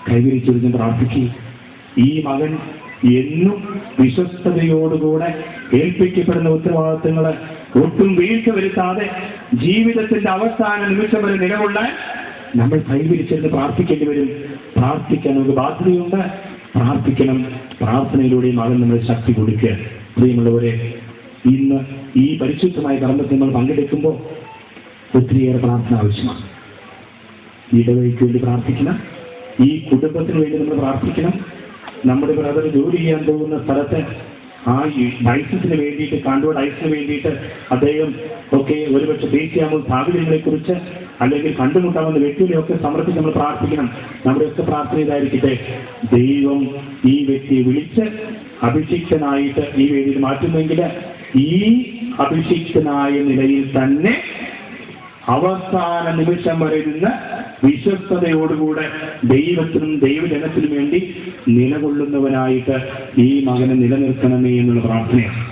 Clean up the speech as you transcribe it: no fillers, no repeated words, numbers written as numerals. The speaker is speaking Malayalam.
കൈവരിച്ചിരുന്ന് പ്രാർത്ഥിക്കുക. ഈ മകൻ എന്നും വിശ്വസ്തയോടുകൂടെ ഏൽപ്പിക്കപ്പെടുന്ന ഉത്തരവാദിത്തങ്ങൾ ഒട്ടും വീഴ്ച വരുത്താതെ ജീവിതത്തിന്റെ അവസാന നിമിഷം വരെ നിലകൊള്ളാൻ നമ്മൾ കൈവരിച്ചിരുന്ന് പ്രാർത്ഥിക്കേണ്ടി വരും. പ്രാർത്ഥിക്കാൻ നമുക്ക് ബാധ്യതയുണ്ട്. പ്രാർത്ഥിക്കണം. പ്രാർത്ഥനയിലൂടെ മകൻ നമ്മൾ ശക്തി കൊടുക്കുക. പ്രിയമുള്ളവരെ, ഇന്ന് ഈ പരിശുദ്ധമായ കർമ്മത്തിൽ നമ്മൾ പങ്കെടുക്കുമ്പോൾ ഒത്തിരിയേറെ പ്രാർത്ഥന ആവശ്യമാണ്. ഇടവയ്ക്ക് വേണ്ടി പ്രാർത്ഥിക്കണം. ഈ കുടുംബത്തിന് വേണ്ടി നമ്മൾ പ്രാർത്ഥിക്കണം. നമ്മുടെ ബ്രദർ ജോലി ചെയ്യാൻ പോകുന്ന സ്ഥലത്ത് ആ ഡൈസിന് വേണ്ടിയിട്ട്, കണ്ടോ ഡൈസിന് വേണ്ടിയിട്ട് അദ്ദേഹം ഒക്കെ ഒരുപക്ഷെ ഫേസ് ചെയ്യാവുന്ന സാഹചര്യങ്ങളെക്കുറിച്ച് അല്ലെങ്കിൽ കണ്ടുമുട്ടാവുന്ന വ്യക്തികളെയൊക്കെ സമർപ്പിച്ച് നമ്മൾ പ്രാർത്ഥിക്കണം. നമ്മുടെയൊക്കെ പ്രാർത്ഥന ഇതായിരിക്കട്ടെ: ദൈവം ഈ വ്യക്തിയെ വിളിച്ച് അഭിഷിക്തനായിട്ട് ഈ വേദിയിൽ മാറ്റുന്നെങ്കിൽ ഈ അഭിഷിക്തനായ നിലയിൽ തന്നെ അവസാന നിമിഷം വരെ നിന്ന് വിശ്വസ്തയോടുകൂടെ ദൈവത്തിനും ദൈവജനത്തിനും വേണ്ടി നിലകൊള്ളുന്നവനായിട്ട് ഈ മകനെ നിലനിർത്തണമേ എന്നുള്ള പ്രാർത്ഥനയാണ്.